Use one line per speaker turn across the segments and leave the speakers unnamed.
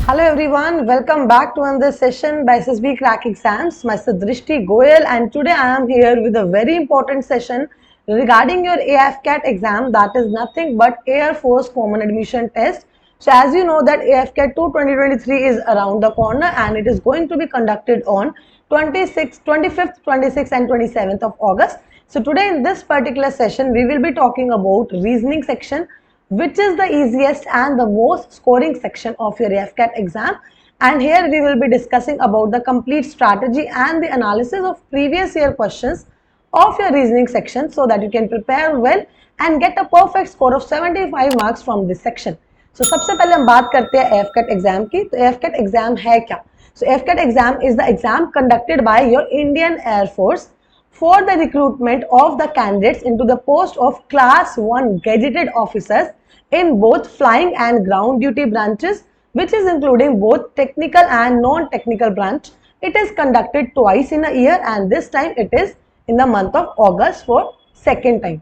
Hello everyone, welcome back to another session by SSB Crack Exams. Myself Drishti Goyal, and today I am here with a very important session regarding your AFCAT exam, that is nothing but Air Force Common Admission Test. So as you know that AFCAT 2 2023 is around the corner and it is going to be conducted on 25th, 26th and 27th of August. So today in this particular session we will be talking about reasoning section, which is the easiest and the most scoring section of your AFCAT exam. And here we will be discussing about the complete strategy and the analysis of previous year questions of your reasoning section so that you can prepare well and get a perfect score of 75 marks from this section. So सबसे पहले हम बात करते हैं AFCAT exam की. तो AFCAT exam है क्या? So AFCAT exam is the exam conducted by your Indian Air Force for the recruitment of the candidates into the post of Class 1 gazetted officers in both flying and ground duty branches, which is including both technical and non-technical branch. It is conducted twice in a year and this time it is in the month of August for second time.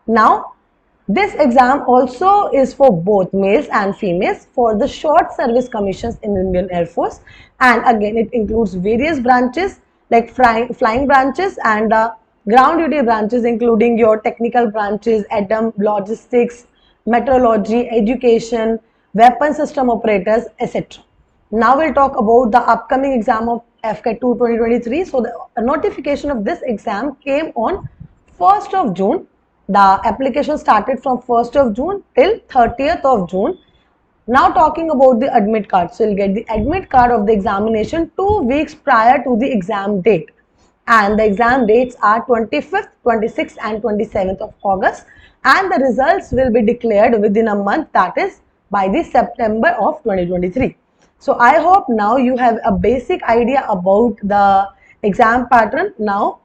Now, this exam also is for both males and females for the short service commissions in Indian Air Force, and again it includes various branches like flying branches and ground duty branches, including your technical branches, ADAM, logistics, meteorology, education, weapon system operators, etc. Now we'll talk about the upcoming exam of AFCAT 2 2023. So the notification of this exam came on 1st of June. The application started from 1st of June till 30th of June. Now talking about the admit card. So you'll get the admit card of the examination 2 weeks prior to the exam date. And the exam dates are 25th, 26th and 27th of August. And the results will be declared within a month, that is by the September of 2023. So I hope now you have a basic idea about the exam pattern. Now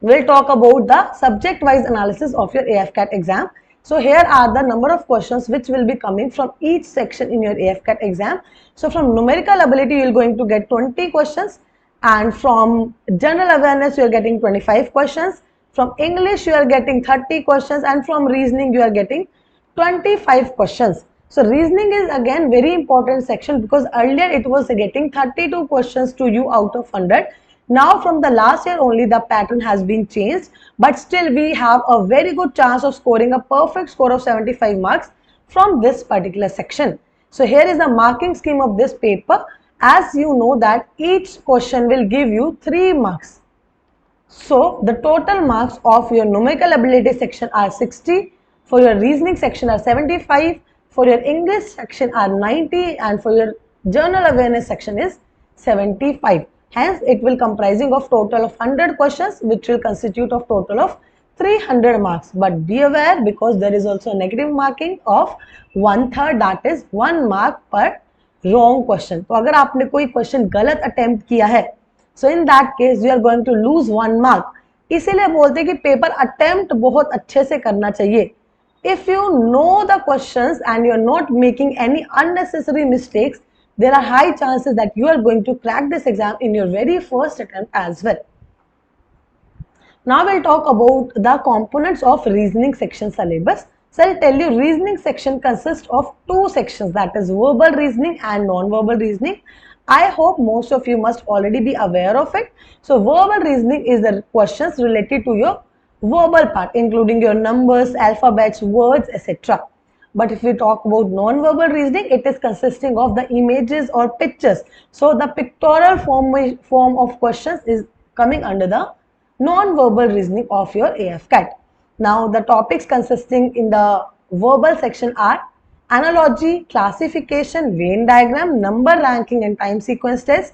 we'll talk about the subject-wise analysis of your AFCAT exam. So here are the number of questions which will be coming from each section in your AFCAT exam. So from numerical ability, you are going to get 20 questions, and from general awareness, you are getting 25 questions. From English, you are getting 30 questions, and from reasoning, you are getting 25 questions. So reasoning is again very important section because earlier it was getting 32 questions to you out of 100. Now from the last year only the pattern has been changed, but still we have a very good chance of scoring a perfect score of 75 marks from this particular section. So here is the marking scheme of this paper. As you know that each question will give you 3 marks. So the total marks of your numerical ability section are 60, for your reasoning section are 75, for your English section are 90, and for your general awareness section is 75. Hence, it will comprising of total of 100 questions, which will constitute of total of 300 marks. But be aware, because there is also a negative marking of 1/3, that is 1 mark per wrong question. तो अगर आपने कोई question गलत attempt किया है, so in that case you are going to lose 1 mark. इसीलिए बोलते हैं कि पेपर अटेम्प्ट बहुत अच्छे से करना चाहिए. If you know the questions and you are not making any unnecessary mistakes, there are high chances that you are going to crack this exam in your very first attempt as well. Now we'll talk about the components of reasoning section syllabus. So I'll tell you, reasoning section consists of 2 sections, that is verbal reasoning and non-verbal reasoning. I hope most of you must already be aware of it. So verbal reasoning is the questions related to your verbal part, including your numbers, alphabets, words, etc. But if we talk about non-verbal reasoning, it is consisting of the images or pictures. So the pictorial form of questions is coming under the non-verbal reasoning of your AFCAT. Now the topics consisting in the verbal section are analogy, classification, Venn diagram, number ranking and time sequence test,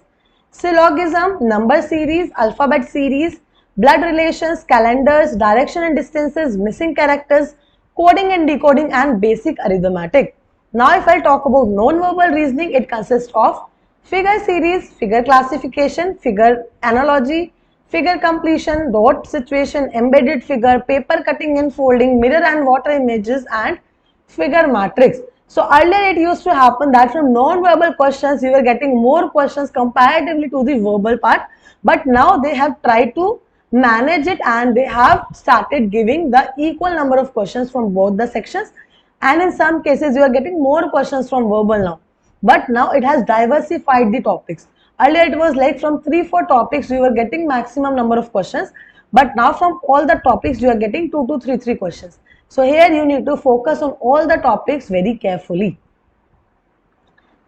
syllogism, number series, alphabet series, blood relations, calendars, direction and distances, missing characters, coding and decoding, and basic arithmetic. Now if I talk about non-verbal reasoning, it consists of figure series, figure classification, figure analogy, figure completion, dot situation, embedded figure, paper cutting and folding, mirror and water images, and figure matrix. So earlier it used to happen that from non-verbal questions you were getting more questions comparatively to the verbal part, but now they have tried to manage it and they have started giving the equal number of questions from both the sections, and in some cases you are getting more questions from verbal now. but now it has diversified the topics. Earlier it was like from 3-4 topics you were getting maximum number of questions, but now from all the topics you are getting 2 to 3 questions. So here you need to focus on all the topics very carefully.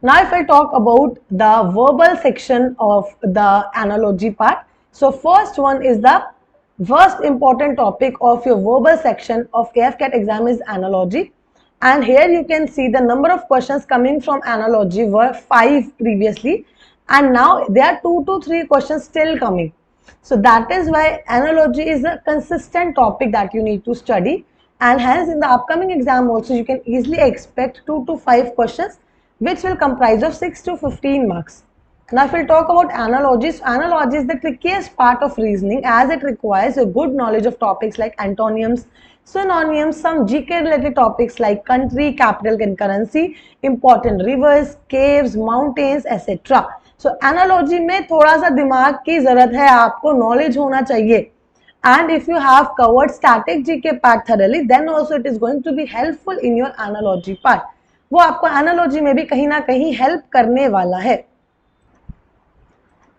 Now if I talk about the verbal section of the analogy part, so first one is the first important topic of your verbal section of AFCAT exam is analogy. And here you can see the number of questions coming from analogy were 5 previously, and now there are 2 to 3 questions still coming. So that is why analogy is a consistent topic that you need to study, and hence in the upcoming exam also you can easily expect 2 to 5 questions which will comprise of 6 to 15 marks. Now if we'll talk about analogies, analogy is the trickiest part of reasoning as it requires a good knowledge of topics like antonyms, synonyms, some GK related topics like country, capital and currency, important rivers, caves, mountains, etc. So analogy में थोड़ा सा दिमाग की जरूरत है, आपको knowledge होना चाहिए. And if you have covered static GK part thoroughly, then also it is going to be helpful in your analogy part. वो आपको analogy में भी कहीं ना कहीं help करने वाला है.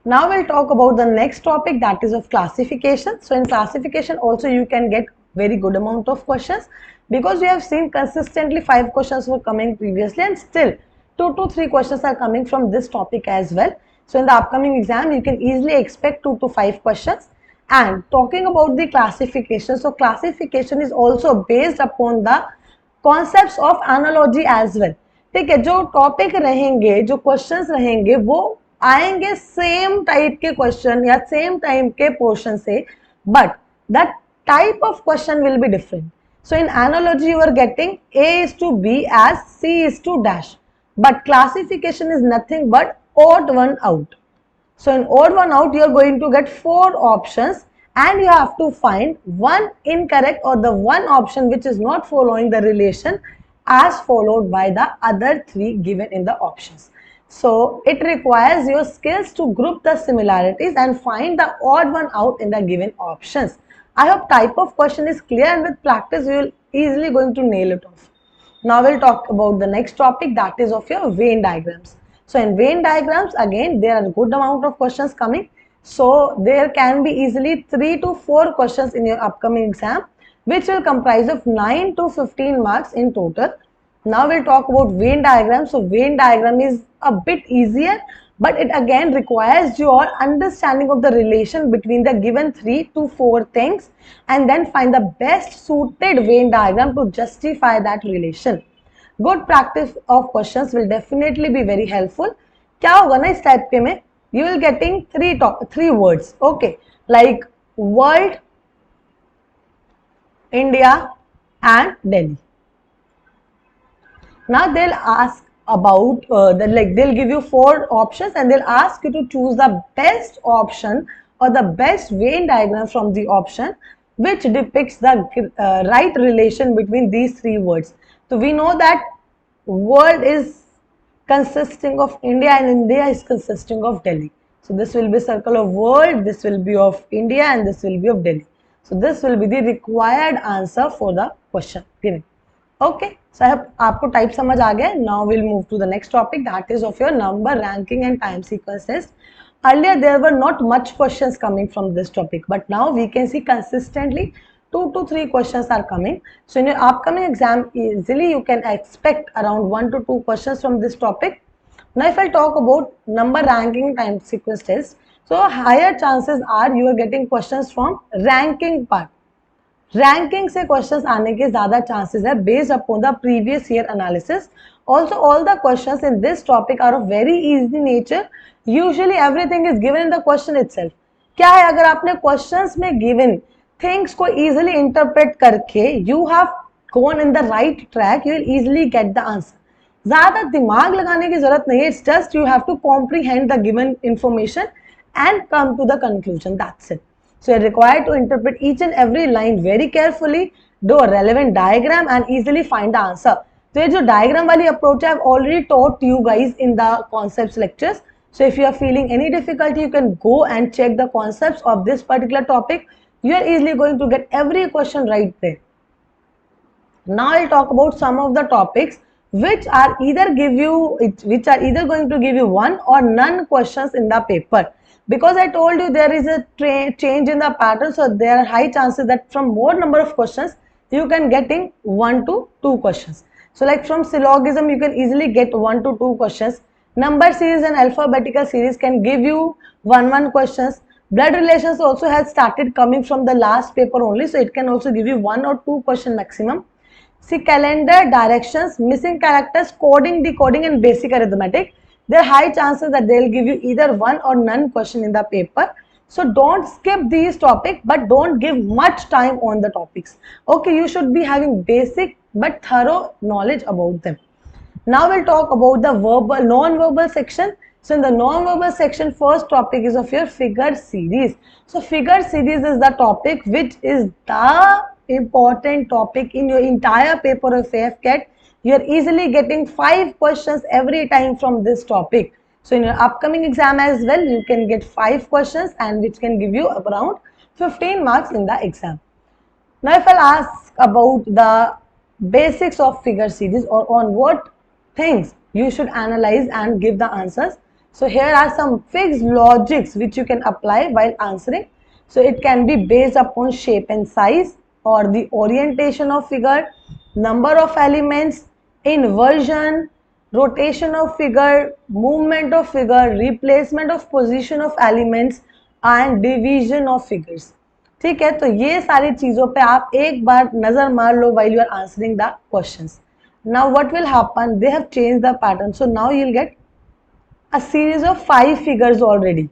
Now we'll talk about the next topic, that is of classification. So in classification also you can get very good amount of questions, because we have seen consistently 5 questions were coming previously, and still 2 to 3 questions are coming from this topic as well. So in the upcoming exam you can easily expect 2 to 5 questions. And talking about the classification, so classification is also based upon the concepts of analogy as well. ठीक है, जो topic रहेंगे, जो questions रहेंगे, वो आएंगे same type के question या सेम टाइप के पोर्शन से, but the type of question will be different. So in analogy you are getting A is to B as C is to dash, but classification is nothing but odd one out. So in odd one out you are going to get 4 options, and you have to find one incorrect or the one option which is not following the relation as followed by the other 3 given in the options. So it requires your skills to group the similarities and find the odd one out in the given options. I hope type of question is clear, and with practice you will easily going to nail it off. Now we'll talk about the next topic, that is of your Venn diagrams. So in Venn diagrams again there are a good amount of questions coming. So there can be easily 3 to 4 questions in your upcoming exam, which will comprise of 9 to 15 marks in total. Now we'll talk about Venn diagram. So Venn diagram is a bit easier, but it again requires your understanding of the relation between the given 3 to 4 things, and then find the best suited Venn diagram to justify that relation. Good practice of questions will definitely be very helpful. क्या होगा ना इस type के में, you will getting 3 words, okay, like world, India and Delhi. Now they'll ask about they'll give you 4 options, and they'll ask you to choose the best option or the best Venn diagram from the option which depicts the right relation between these 3 words. So we know that world is consisting of India and India is consisting of Delhi. So this will be circle of world, this will be of India, and this will be of Delhi. So this will be the required answer for the question given. Okay, so I hope आपको type समझ आ गया. Now we'll move to the next topic, that is of your number ranking and time sequence test. Earlier there were not much questions coming from this topic, but now we can see consistently 2 to 3 questions are coming. So in your upcoming exam easily you can expect around 1 to 2 questions from this topic. Now if I talk about number ranking time sequence test, so higher chances are you are getting questions from ranking part. Ranking से questions आने के ज्यादा chances है based upon the previous year analysis. Also all the questions in this topic are of very easy nature. Usually everything is given in the question itself. क्या है, अगर आपने questions में गिवन थिंग्स को इजीली इंटरप्रेट करके you have gone in the right track, you will easily get the answer. ज्यादा दिमाग लगाने की जरूरत नहीं है, it's just you have to comprehend the given information and come to the conclusion, that's it. So you're required to interpret each and every line very carefully, do a relevant diagram and easily find the answer. So ये जो diagram वाली approach I have already taught you guys in the concepts lectures. So if you are feeling any difficulty, you can go and check the concepts of this particular topic. You are easily going to get every question right there. Now I'll talk about some of the topics which are either going to give you one or none questions in the paper. Because I told you there is a change in the pattern, so there are high chances that from more number of questions you can getting 1 to 2 questions. So like from syllogism you can easily get 1 to 2 questions. Number series and alphabetical series can give you 1 questions. Blood relations also has started coming from the last paper only, so it can also give you 1 or 2 question maximum. See, calendar, directions, missing characters, coding, decoding, and basic arithmetic. There are high chances that they'll give you either one or none question in the paper. So don't skip these topics, but don't give much time on the topics. Okay, you should be having basic but thorough knowledge about them. Now we'll talk about the verbal, non-verbal section. So in the non-verbal section, first topic is of your figure series. So figure series is the topic which is the important topic in your entire paper of AFCAT. You are easily getting 5 questions every time from this topic. So in your upcoming exam as well, you can get 5 questions and which can give you around 15 marks in the exam. Now if I'll ask about the basics of figure series or on what things you should analyze and give the answers. So here are some fixed logics which you can apply while answering. So it can be based upon shape and size or the orientation of figure, number of elements, inversion, rotation of figure, movement of figure, replacement of position of elements and division of figures. ठीक है, तो ये सारी चीजों पे आप एक बार नजर मार लो while you are answering the questions. Now what will happen? They have changed the pattern. So now you'll get a series of 5 figures already,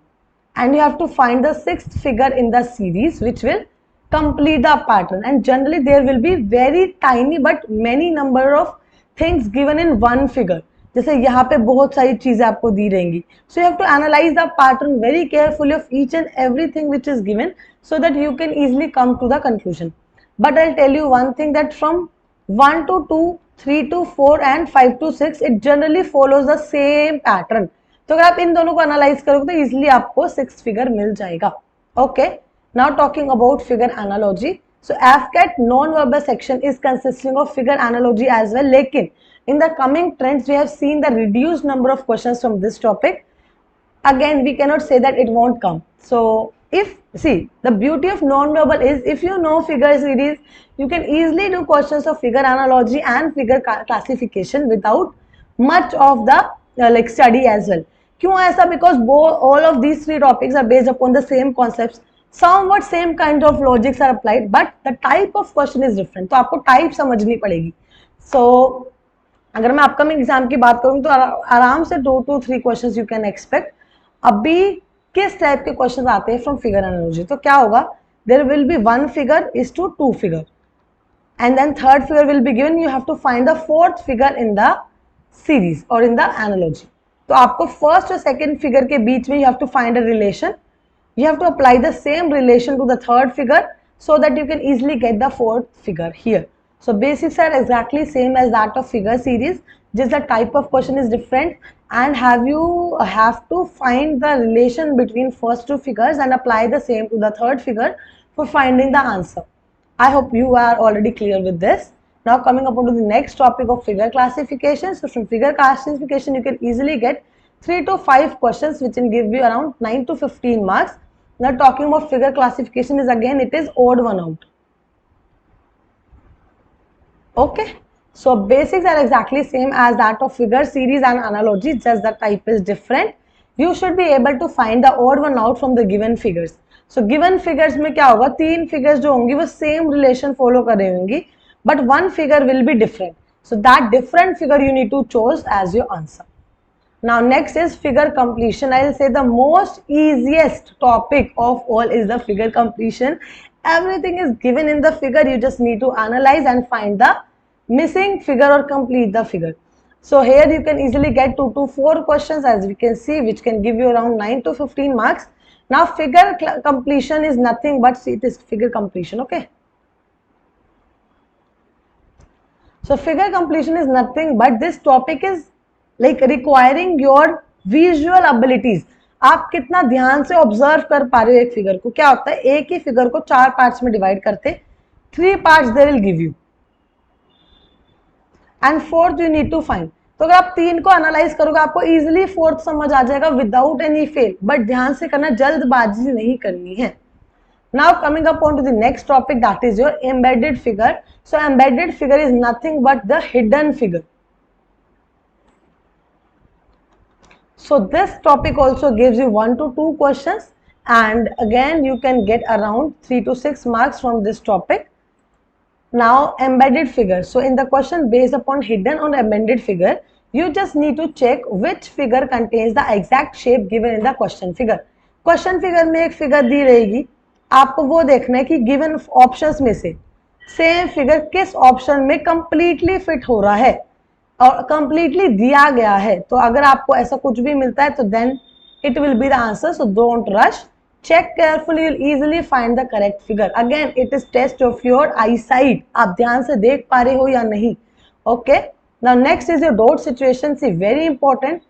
and you have to find the 6th figure in the series which will complete the pattern. And generally there will be very tiny but many number of things given in one figure. जैसे यहाँ पे बहुत सारी चीजें आपको दी रहेंगी. So you have to analyze the pattern very carefully of each and everything which is given so that you can easily come to the conclusion. But I'll tell you one thing, that from 1 to 2, 3 to 4 and 5 to 6 it generally follows the same pattern. तो अगर आप इन दोनों को analyse करोगे तो easily आपको 6 figure मिल जाएगा. Okay, now talking about figure analogy. So AFCAT non-verbal section is consisting of figure analogy as well. लेकिन in the coming trends we have seen the reduced number of questions from this topic. Again we cannot say that it won't come. So if, see, the beauty of non-verbal is if you know figure series you can easily do questions of figure analogy and figure classification without much of the like study as well. क्यों ऐसा? Because all of these 3 topics are based upon the same concepts, somewhat same kind of logics are applied, but the type of question is different. तो आपको type समझनी पड़ेगी. So अगर मैं upcoming exam की बात करूँ तो आराम से 2 to 3 questions you can expect. अभी किस टाइप के क्वेश्चंस आते हैं फ्रॉम फिगर एनालॉजी? तो क्या होगा, there will be 1 figure is to 2 figure and then 3rd figure will be given. You have to find the 4th figure in the series or in the analogy. तो आपको first और second figure के बीच में you have to find a relation. You have to apply the same relation to the 3rd figure so that you can easily get the 4th figure here. So basics are exactly same as that of figure series, just the type of question is different, and you have to find the relation between first 2 figures and apply the same to the 3rd figure for finding the answer. I hope you are already clear with this. Now coming up to the next topic of figure classification. So from figure classification you can easily get 3 to 5 questions which will give you around 9 to 15 marks. Now talking about figure classification is again it is odd one out. Okay, so basics are exactly same as that of figure series and analogy, just the type is different. You should be able to find the odd one out from the given figures. So given figures में क्या होगा, 3 figures जो होंगी वो same relation follow कर रही होंगी, but 1 figure will be different. So that different figure you need to choose as your answer. Now next is figure completion. I will say the most easiest topic of all is the figure completion. Everything is given in the figure, you just need to analyze and find the missing figure or complete the figure. So here you can easily get 2 to 4 questions as we can see, which can give you around 9 to 15 marks. Now figure completion is nothing but, see, it is figure completion. Okay, so figure completion is nothing but this topic is like requiring your visual abilities. आप कितना ध्यान से observe कर पा रहे हो एक figure को. क्या होता है, एक ही फिगर को 4 पार्ट्स में डिवाइड करते, 3 parts they will give you, and fourth you need to find. तो अगर आप 3 को एनालाइज करोगे आपको इजिली फोर्थ समझ आ जाएगा विदाउट एनी फेल, बट ध्यान से करना, जल्दबाजी नहीं करनी है। Now coming up on to the next topic, that is your embedded figure. So embedded figure is nothing but the hidden figure. So this topic also gives you 1 to 2 questions, and again you can get around 3 to 6 marks from this topic. Now embedded figure. So in the question based upon hidden or embedded figure, you just need to check which figure contains the exact shape given in the question figure. Question figure में एक figure दी रहेगी, आपको वो देखना है कि given options में से सेम फिगर किस ऑप्शन में कंप्लीटली फिट हो रहा है और कंप्लीटली दिया गया है। तो अगर आपको ऐसा कुछ भी मिलता है तो then it will be the answer, so don't rush, check carefully, you'll easily find the correct figure. Again it is test of your eyesight, आप ध्यान से देख पा रहे हो या नहीं। Okay, now next is your dot situation. See, very important.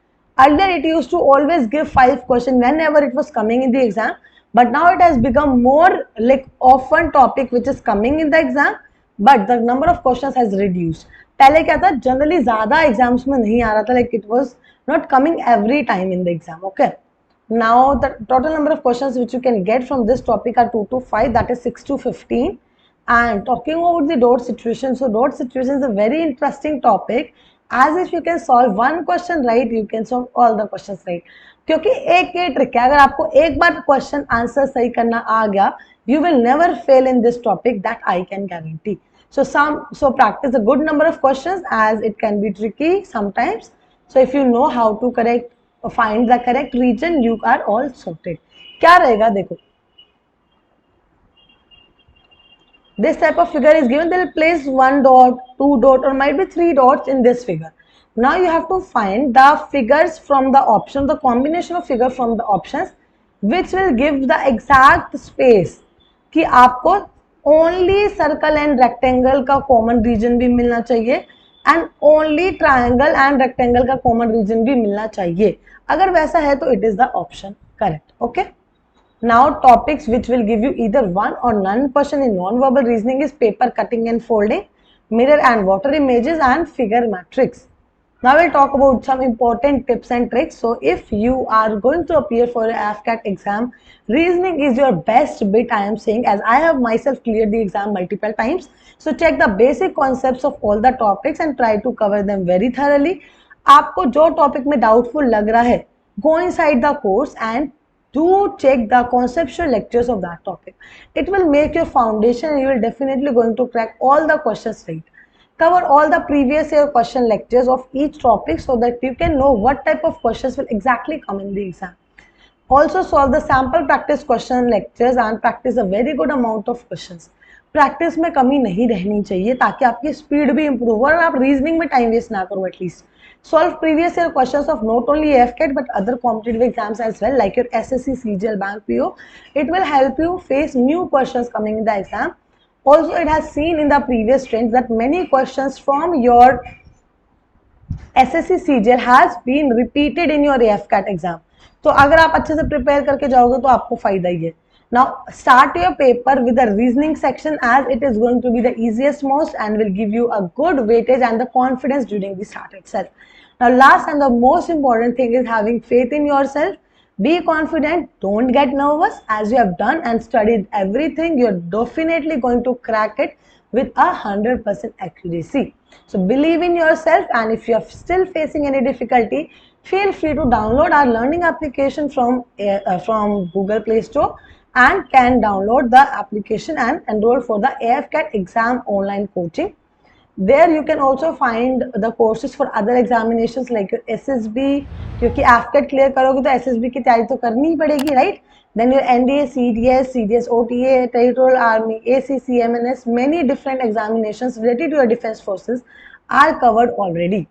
Earlier it used to always give 5 questions whenever it was coming in the exam, but now it has become more like often topic which is coming in the exam, but the number of questions has reduced. पहले क्या था, generally ज्यादा exams में नहीं आ रहा था, like it was not coming every time in the exam. Okay, now the total number of questions which you can get from this topic are 2 to 5, that is 6 to 15. And talking about the dot situation, so dot situation is a very interesting topic, as if you can solve one question right, you can solve all the questions right. क्योंकि एक ये trick है, अगर आपको एक बार question answer सही करना आ गया, you will never fail in this topic, that I can guarantee. So practice a good number of questions, as it can be tricky sometimes. So if you know how to find the correct region, you are all sorted. क्या रहेगा देखो, this type of figure is given, they will place 1 dot, 2 dot, or might be 3 dots in this figure. Now you have to find the figures from the option, the combination of figure from the options which will give the exact space, कि आपको only circle and rectangle का common region भी मिलना चाहिए and only triangle and rectangle का common region भी मिलना चाहिए। अगर वैसा है तो it is the option correct. Okay, now topics which will give you either 1 or none question in non-verbal reasoning is paper cutting and folding, mirror and water images, and figure matrix. Now we'll talk about some important tips and tricks. So if you are going to appear for a AFCAT exam, reasoning is your best bit, I am saying, as I have myself cleared the exam multiple times. So check the basic concepts of all the topics and try to cover them very thoroughly. आपको जो topic में doubtful लग रहा है, go inside the course and do check the conceptual lectures of that topic. It will make your foundation and you will definitely going to crack all the questions right. Cover all the previous year question lectures of each topic so that you can know what type of questions will exactly come in the exam. Also solve the sample practice question lectures and practice a very good amount of questions. Practice में कमी नहीं रहनी चाहिए ताकि आपकी speed भी improve हो और आप रीजनिंग में टाइम वेस्ट ना करो। At least solve previous year questions of not only AFCAT but other competitive exams as well, like your SSC, CGL, Bank PO. It will help you face new questions coming in the exam. Also, it has seen in the previous trends that many questions from your SSC, CGL has been repeated in your AFCAT exam. तो अगर आप अच्छे से prepare करके जाओगे तो आपको फायदा ही है। Now start your paper with the reasoning section, as it is going to be the easiest most and will give you a good weightage and the confidence during the start itself. Now last and the most important thing is having faith in yourself. Be confident, don't get nervous. As you have done and studied everything, you're definitely going to crack it with 100% accuracy. So believe in yourself, and if you're still facing any difficulty, feel free to download our learning application from Google Play Store and can download the application and enroll for the AFCAT exam online coaching. There you can also find the courses for other examinations like your SSB, क्योंकि AFCAT clear करोगे तो SSB की तैयारी तो करनी ही पड़ेगी, right? Then your NDA, CDS, CDS OTA, Territorial Army, ACC, MNS, many different examinations related to your defense forces are covered already.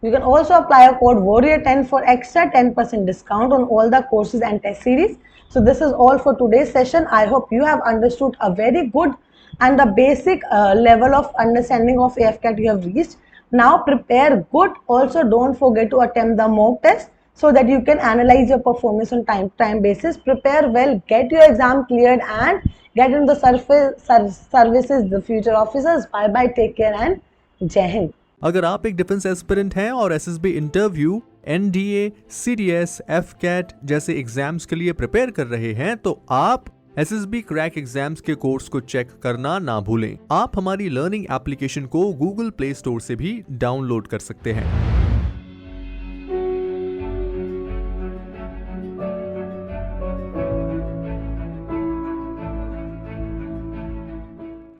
You can also apply a code Warrior10 for extra 10% discount on all the courses and test series. So this is all for today's session. I hope you have understood a very good and the basic level of understanding of AFCAT you have reached. Now prepare good. Also don't forget to attempt the mock test so that you can analyze your performance on time basis. Prepare well, get your exam cleared and get into the services, the future officers. Bye bye, take care and जय हिंद।
अगर आप एक defence aspirant हैं और SSB interview, NDA, CDS, AFCAT जैसे exams के लिए prepare कर रहे हैं तो आप एसएसबी क्रैक एग्जाम्स के कोर्स को चेक करना ना भूलें। आप हमारी लर्निंग एप्लीकेशन को गूगल प्ले स्टोर से भी डाउनलोड कर सकते हैं।